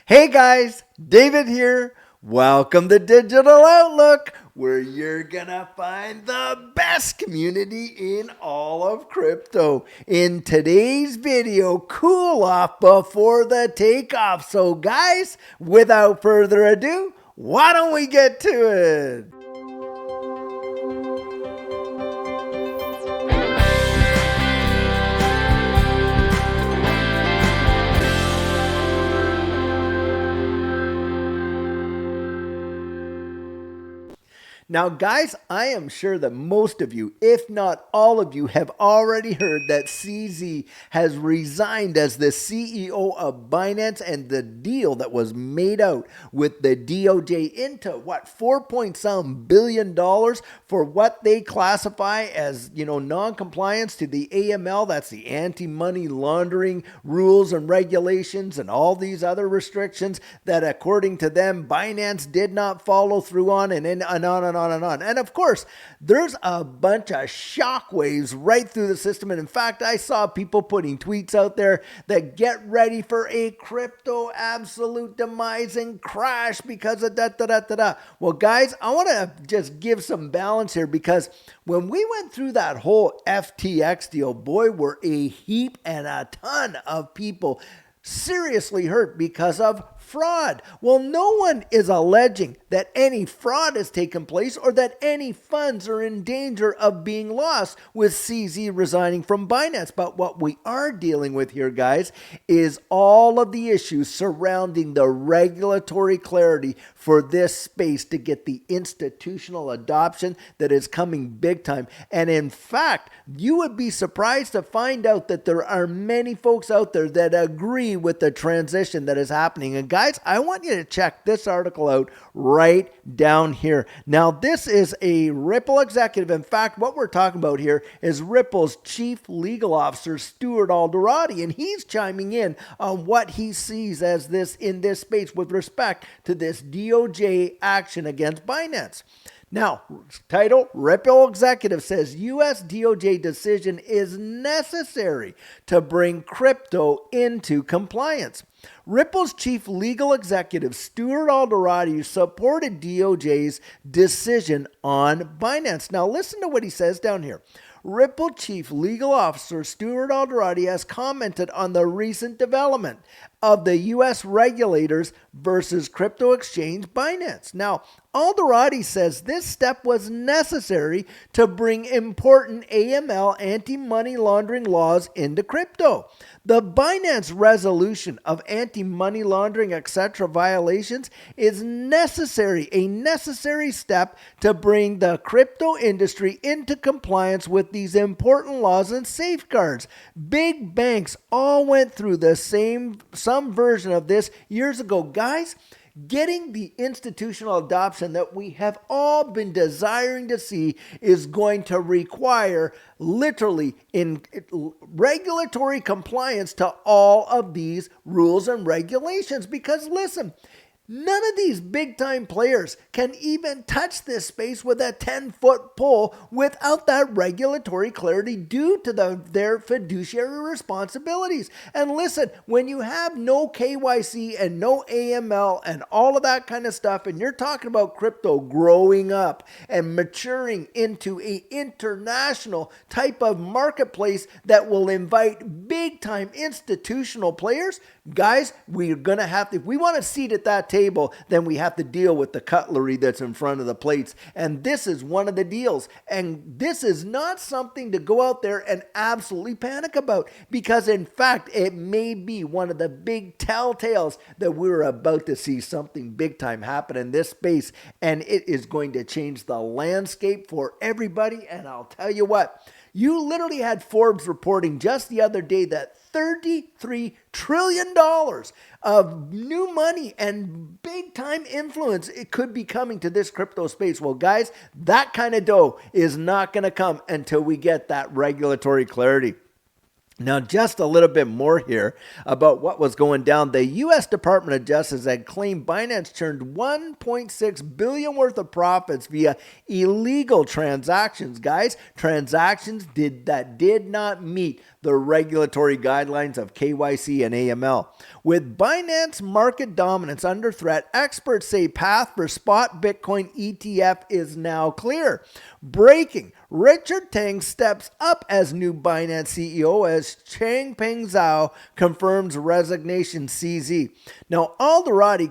Hey guys, David here. Welcome to Digital Outlook, where you're gonna find the best community in all of crypto. In today's video, cool off before the takeoff. So guys, without further ado, why don't we get to it? Now, guys, I am sure that most of you, if not all of you, have already heard that CZ has resigned as the CEO of Binance, and the deal that was made out with the DOJ into what, 4 billion for what they classify as, non-compliance to the AML. That's the anti-money laundering rules and regulations and all these other restrictions that, according to them, Binance did not follow through on, and on and on and on. And of course, there's a bunch of shockwaves right through the system. And in fact, I saw people putting tweets out there that get ready for a crypto absolute demise and crash because of da. Well, guys, I want to just give some balance here, because when we went through that whole FTX deal, boy, were a heap and a ton of people seriously hurt because of fraud. Well, no one is alleging that any fraud has taken place or that any funds are in danger of being lost with CZ resigning from Binance. But what we are dealing with here, guys, is all of the issues surrounding the regulatory clarity for this space to get the institutional adoption that is coming big time. And in fact, you would be surprised to find out that there are many folks out there that agree with the transition that is happening. And guys, I want you to check this article out right down here. Now, this is a Ripple executive. In fact, what we're talking about here is Ripple's chief legal officer, Stuart Alderati, and he's chiming in on what he sees as this in this space with respect to this DOJ action against Binance. Now, title, Ripple executive says U.S. DOJ decision is necessary to bring crypto into compliance. Ripple's chief legal executive, Stuart Alderati, supported DOJ's decision on Binance. Now, listen to what he says down here. Ripple Chief Legal Officer Stuart Alderati has commented on the recent development of the U.S. regulators versus crypto exchange Binance. Now, Alderati says this step was necessary to bring important AML anti-money laundering laws into crypto. The Binance resolution of anti-money laundering, etc. violations is necessary, a necessary step to bring the crypto industry into compliance with these important laws and safeguards. Big banks all went through some version of this years ago. Guys, getting the institutional adoption that we have all been desiring to see is going to require literally in regulatory compliance to all of these rules and regulations. Because listen, none of these big-time players can even touch this space with a 10-foot pole without that regulatory clarity due to their fiduciary responsibilities. And listen, when you have no KYC and no AML and all of that kind of stuff, and you're talking about crypto growing up and maturing into an international type of marketplace that will invite big-time institutional players, guys, we're going to have to, if we want to seat at that table, then we have to deal with the cutlery that's in front of the plates. And this is one of the deals. And this is not something to go out there and absolutely panic about, because in fact, it may be one of the big telltales that we're about to see something big time happen in this space. And it is going to change the landscape for everybody. And I'll tell you what, you literally had Forbes reporting just the other day that $33 trillion of new money and big time influence it could be coming to this crypto space. Well, guys, that kind of dough is not going to come until we get that regulatory clarity. Now, just a little bit more here about what was going down. The U.S. Department of Justice had claimed Binance turned $1.6 billion worth of profits via illegal transactions. Guys, transactions that did not meet the regulatory guidelines of KYC and AML. With Binance market dominance under threat, experts say path for spot Bitcoin ETF is now clear. Breaking: Richard Tang steps up as new Binance CEO as Changpeng Zhao confirms resignation. CZ. Now, Alderati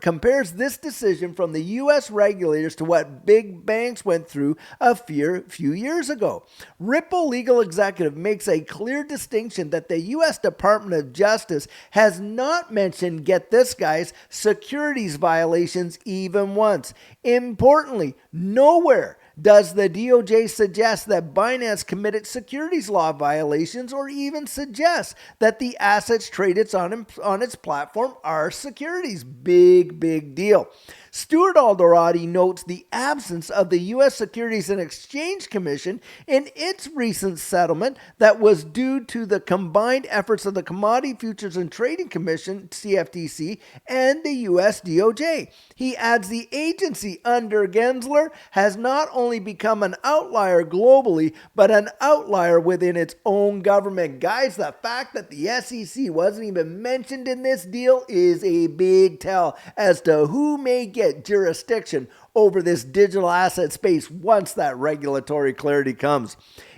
compares this decision from the U.S. regulators to what big banks went through a few years ago. Ripple legal executive makes a clear distinction that the U.S. Department of Justice has not mentioned, get this guys, securities violations even once. Importantly, nowhere does the DOJ suggest that Binance committed securities law violations or even suggest that the assets traded on its platform are securities? Big deal. Stuart Alderati notes the absence of the U.S. Securities and Exchange Commission in its recent settlement that was due to the combined efforts of the Commodity Futures and Trading Commission, CFTC, and the U.S. DOJ. He adds the agency under Gensler has not only become an outlier globally, but an outlier within its own government. Guys, the fact that the SEC wasn't even mentioned in this deal is a big tell as to who may get jurisdiction over this digital asset space once that regulatory clarity comes.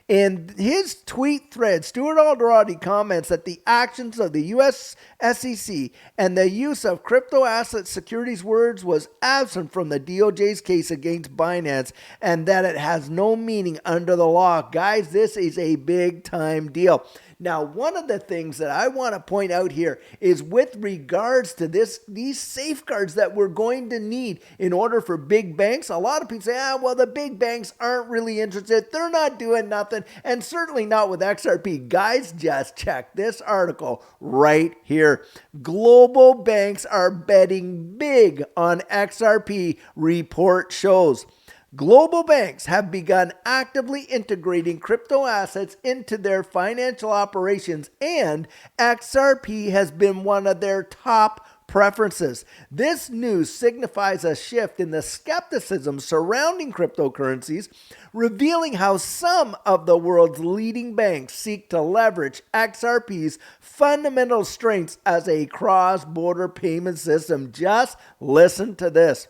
In his tweet thread, Stuart Alderati comments that the actions of the U.S. SEC and the use of crypto asset securities words was absent from the DOJ's case against Binance and that it has no meaning under the law. Guys, this is a big time deal. Now, one of the things that I want to point out here is with regards to these safeguards that we're going to need in order for big banks. A lot of people say, well, the big banks aren't really interested. They're not doing nothing, and certainly not with XRP. Guys, just check this article right here. Global banks are betting big on XRP, report shows. Global banks have begun actively integrating crypto assets into their financial operations, and XRP has been one of their top preferences. This news signifies a shift in the skepticism surrounding cryptocurrencies, revealing how some of the world's leading banks seek to leverage XRP's fundamental strengths as a cross-border payment system. Just listen to this.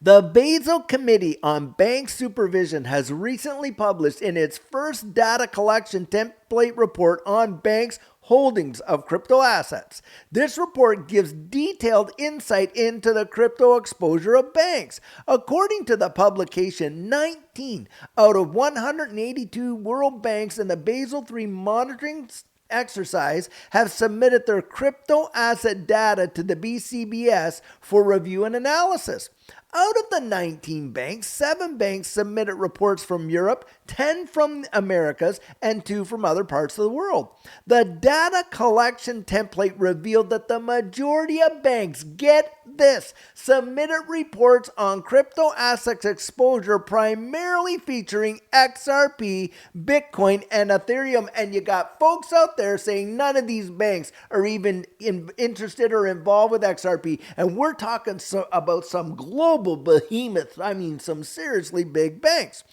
The Basel Committee on Bank Supervision has recently published in its first data collection template report on banks' holdings of crypto assets. This report gives detailed insight into the crypto exposure of banks. According to the publication, 19 out of 182 world banks in the Basel III monitoring exercise have submitted their crypto asset data to the BCBS for review and analysis. Out of the 19 banks, 7 banks submitted reports from Europe, 10 from Americas, and 2 from other parts of the world. The data collection template revealed that the majority of banks, get this, submitted reports on crypto assets exposure primarily featuring XRP, Bitcoin, and Ethereum. And you got folks out there saying none of these banks are even interested or involved with XRP. And we're talking about some global behemoths, some seriously big banks.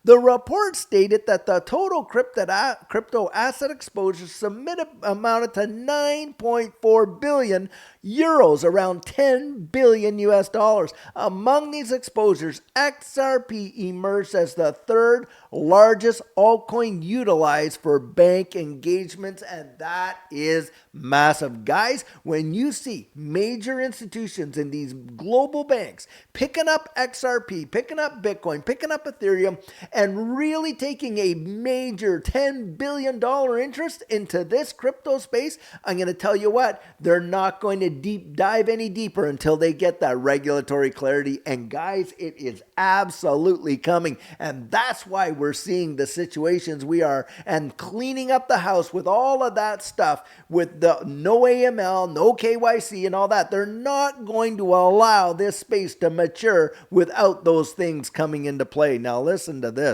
The report stated that the total crypto asset exposure submitted amounted to 9.4 billion euros, around $10 billion US dollars. Among these exposures, XRP emerged as the third largest altcoin utilized for bank engagements, and that is massive. Guys, when you see major institutions in these global banks picking up XRP, picking up Bitcoin, picking up Ethereum, and really taking a major $10 billion interest into this crypto space, I'm going to tell you what, they're not going to deep dive any deeper until they get that regulatory clarity. And guys, it is absolutely coming. And that's why we're seeing the situations we are and cleaning up the house with all of that stuff, with the no AML, no KYC and all that. They're not going to allow this space to mature without those things coming into play. Now listen to this.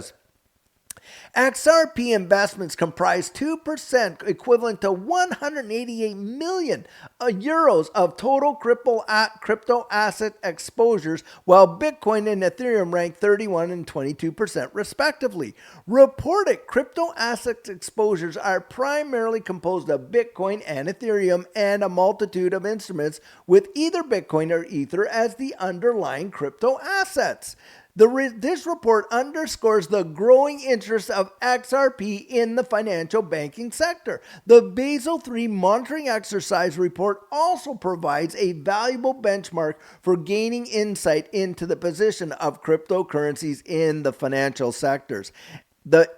XRP investments comprise 2%, equivalent to 188 million euros of total crypto asset exposures, while Bitcoin and Ethereum rank 31 and 22% respectively. Reported crypto asset exposures are primarily composed of Bitcoin and Ethereum and a multitude of instruments with either Bitcoin or Ether as the underlying crypto assets. This report underscores the growing interest of XRP in the financial banking sector. The Basel III monitoring exercise report also provides a valuable benchmark for gaining insight into the position of cryptocurrencies in the financial sectors.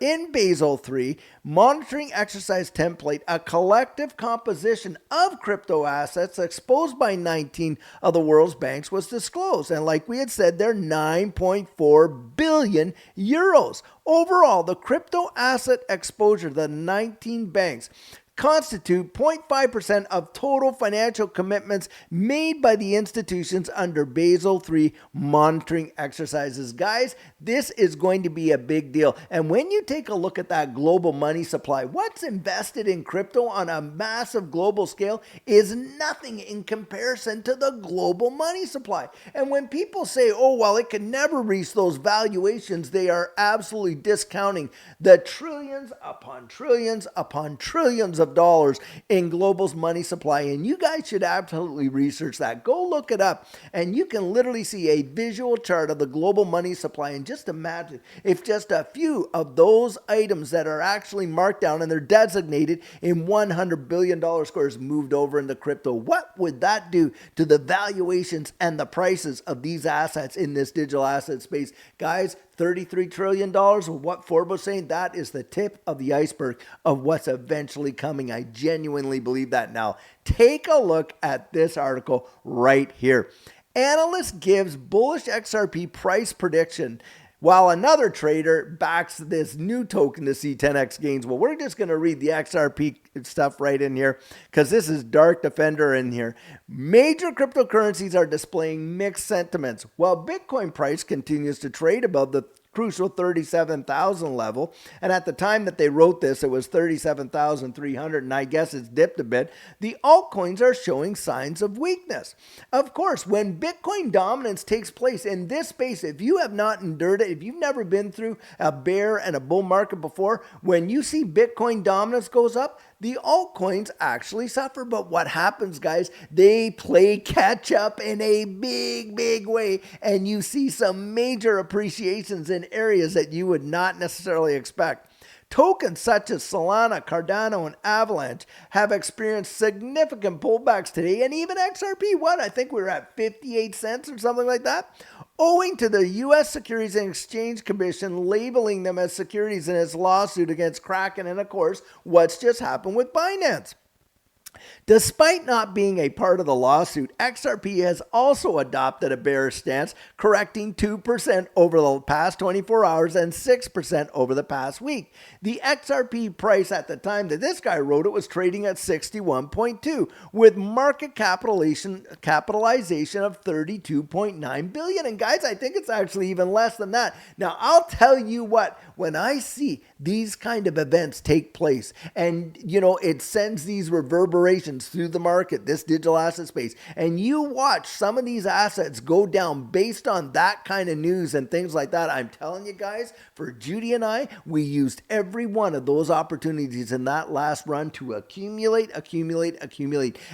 In Basel III monitoring exercise template, a collective composition of crypto assets exposed by 19 of the world's banks was disclosed. And like we had said, they're 9.4 billion euros. Overall, the crypto asset exposure of the 19 banks constitute 0.5% of total financial commitments made by the institutions under Basel III monitoring exercises. Guys, this is going to be a big deal. And when you take a look at that global money supply, what's invested in crypto on a massive global scale is nothing in comparison to the global money supply. And when people say, oh, well, it can never reach those valuations, they are absolutely discounting the trillions upon trillions upon trillions of dollars in global's money supply. And you guys should absolutely research that. Go look it up and you can literally see a visual chart of the global money supply. And just imagine if just a few of those items that are actually marked down and they're designated in $100 billion scores moved over into crypto. What would that do to the valuations and the prices of these assets in this digital asset space? Guys, $33 trillion, what Forbes was saying, that is the tip of the iceberg of what's eventually coming. I genuinely believe that now. Take a look at this article right here. Analyst gives bullish XRP price prediction, while another trader backs this new token to see 10x gains. Well, we're just going to read the XRP stuff right in here because this is Dark Defender in here. Major cryptocurrencies are displaying mixed sentiments. While Bitcoin price continues to trade above the crucial 37,000 level, and at the time that they wrote this it was 37,300, and I guess it's dipped a bit. The altcoins are showing signs of weakness. Of course, when Bitcoin dominance takes place in this space, if you have not endured it, if you've never been through a bear and a bull market before, when you see Bitcoin dominance goes up, the altcoins actually suffer. But what happens, guys? They play catch up in a big way, and you see some major appreciations in areas that you would not necessarily expect. Tokens such as Solana, Cardano, and Avalanche have experienced significant pullbacks today, and even XRP, I think we were at 58 cents or something like that, owing to the U.S. Securities and Exchange Commission labeling them as securities in its lawsuit against Kraken, and of course, what's just happened with Binance. Despite not being a part of the lawsuit, XRP has also adopted a bearish stance, correcting 2% over the past 24 hours and 6% over the past week. The XRP price at the time that this guy wrote it was trading at 61.2 with market capitalization of 32.9 billion. And guys, I think it's actually even less than that. Now, I'll tell you what, when I see these kind of events take place and, it sends these reverberations through the market, this digital asset space, and you watch some of these assets go down based on that kind of news and things like that, I'm telling you guys, for Judy and I, we used every one of those opportunities in that last run to accumulate.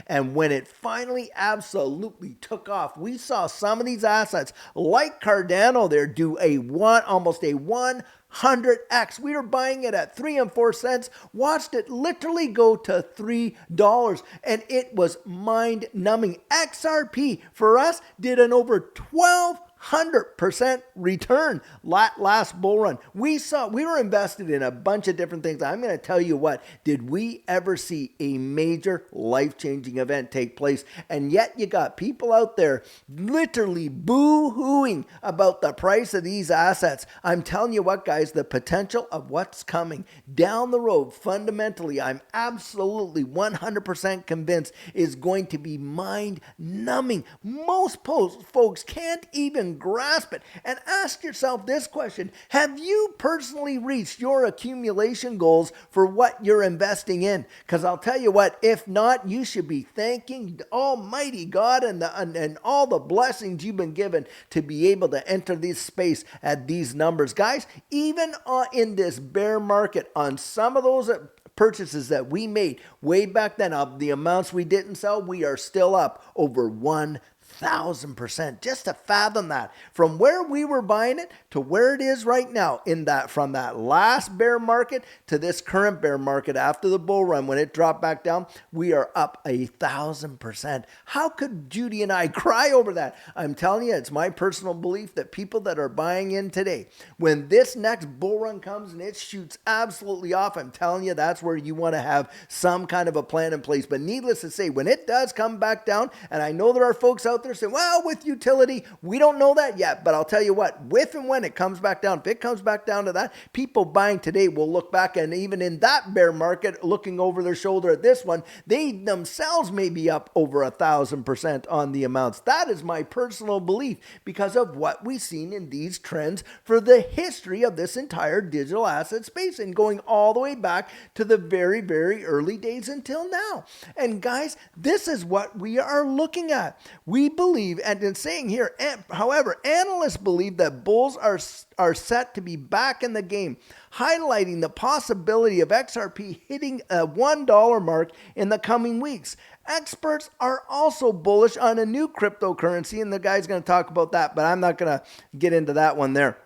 And when it finally absolutely took off, we saw some of these assets like Cardano there do almost a 100x. We were buying it at 3 and 4 cents, watched it literally go to $3, and it was mind numbing. XRP for us did an over 1,200% return last bull run. We were invested in a bunch of different things. I'm going to tell you what, did we ever see a major life-changing event take place? And yet you got people out there literally boo-hooing about the price of these assets. I'm telling you what, guys, the potential of what's coming down the road, fundamentally, I'm absolutely 100% convinced is going to be mind-numbing. Most folks can't even even grasp it. And ask yourself this question: have you personally reached your accumulation goals for what you're investing in? Because I'll tell you what, if not, you should be thanking Almighty God and all the blessings you've been given to be able to enter this space at these numbers. Guys, even in this bear market, on some of those purchases that we made way back then, of the amounts we didn't sell, we are still up over 1,000%. Just to fathom that, from where we were buying it to where it is right now, from that last bear market to this current bear market after the bull run, when it dropped back down, we are up 1,000%. How could Judy and I cry over that? I'm telling you, it's my personal belief that people that are buying in today, when this next bull run comes and it shoots absolutely off, I'm telling you, that's where you want to have some kind of a plan in place. But needless to say, when it does come back down, and I know there are folks out there saying, well, with utility, we don't know that yet. But I'll tell you what, if and when it comes back down, if it comes back down to that, people buying today will look back, and even in that bear market, looking over their shoulder at this one, they themselves may be up over 1,000% on the amounts. That is my personal belief, because of what we've seen in these trends for the history of this entire digital asset space, and going all the way back to the very, very early days until now. And guys, this is what we are looking at. We believe, and in saying here, however, analysts believe that bulls are set to be back in the game, highlighting the possibility of XRP hitting a $1 mark in the coming weeks. Experts are also bullish on a new cryptocurrency, and the guy's going to talk about that, but I'm not going to get into that one there.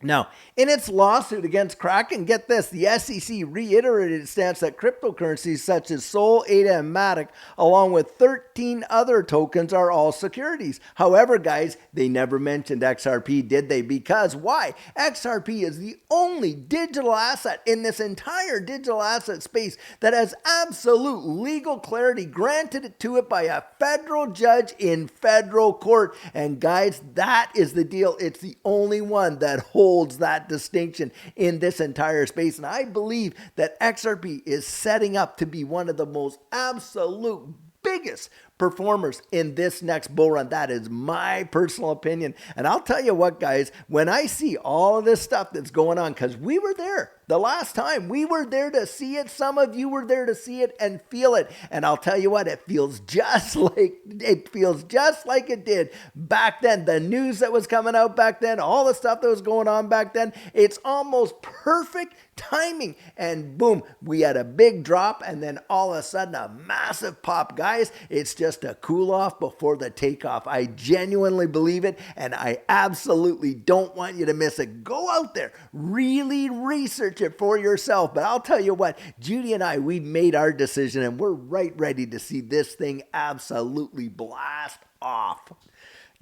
Now, in its lawsuit against Kraken, get this, the SEC reiterated its stance that cryptocurrencies such as Sol, ADA, and Matic, along with 13 other tokens, are all securities. However, guys, they never mentioned XRP, did they? Because why? XRP is the only digital asset in this entire digital asset space that has absolute legal clarity granted to it by a federal judge in federal court. And guys, that is the deal. It's the only one that holds that distinction in this entire space. And I believe that XRP is setting up to be one of the most absolute biggest performers in this next bull run. That is my personal opinion. And I'll tell you what, guys, when I see all of this stuff that's going on, because we were there the last time, we were there to see it. Some of you were there to see it and feel it. And I'll tell you what, it feels just like it did back then. The news that was coming out back then, all the stuff that was going on back then, it's almost perfect timing. And boom, we had a big drop, and then all of a sudden a massive pop. Guys, it's just a cool off before the takeoff. I genuinely believe it, and I absolutely don't want you to miss it. Go out there, really research it for yourself. But I'll tell you what, Judy and I, we made our decision, and we're right ready to see this thing absolutely blast off.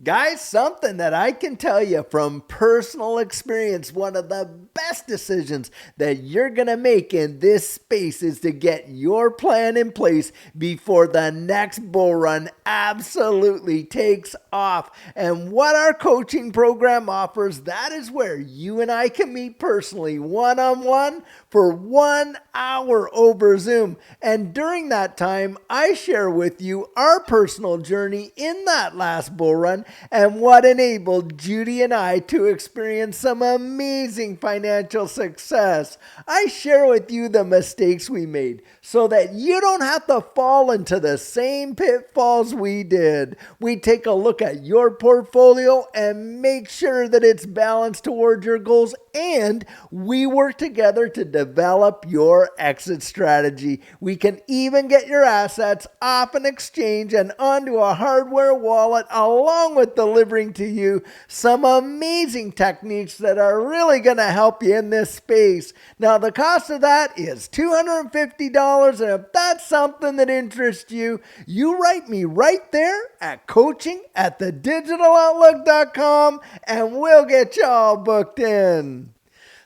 Guys, something that I can tell you from personal experience, one of the best decisions that you're going to make in this space is to get your plan in place before the next bull run absolutely takes off. And what our coaching program offers, that is where you and I can meet personally, one-on-one, for 1 hour over Zoom. And during that time, I share with you our personal journey in that last bull run and what enabled Judy and I to experience some amazing financial success. I share with you the mistakes we made so that you don't have to fall into the same pitfalls we did. We take a look at your portfolio and make sure that it's balanced towards your goals, and we work together to develop your exit strategy. We can even get your assets off an exchange and onto a hardware wallet, along with delivering to you some amazing techniques that are really going to help you in this space. Now, the cost of that is $250, and if that's something that interests you, you write me right there at coaching@thedigitaloutlook.com, and we'll get you all booked in.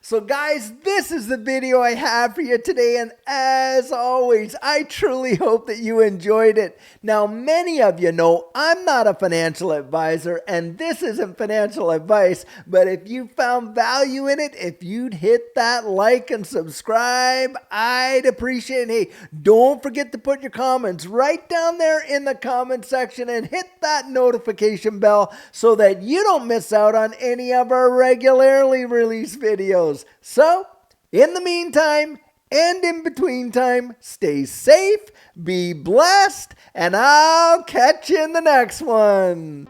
So guys, this is the video I have for you today, and as always, I truly hope that you enjoyed it. Now, many of you know I'm not a financial advisor, and this isn't financial advice, but if you found value in it, if you'd hit that like and subscribe, I'd appreciate it. Hey, don't forget to put your comments right down there in the comment section and hit that notification bell so that you don't miss out on any of our regularly released videos. So, in the meantime, and in between time, stay safe, be blessed, and I'll catch you in the next one.